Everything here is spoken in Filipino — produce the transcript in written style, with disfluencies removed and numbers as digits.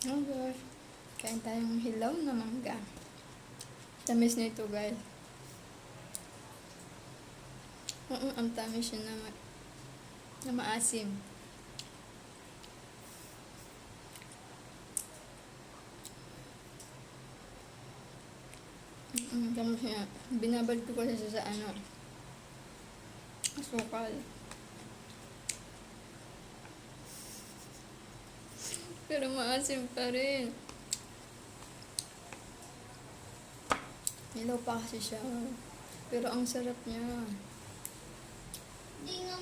Oh gosh. Kain tayong hilaw na mangga. Tamis nito guys. Ang tamis siya na maasim. Tamis niya. Binabad ko kasi sa asukal. Pero maasim pa rin. Hilaw pa kasi siya. Pero ang sarap niya. Hindi nga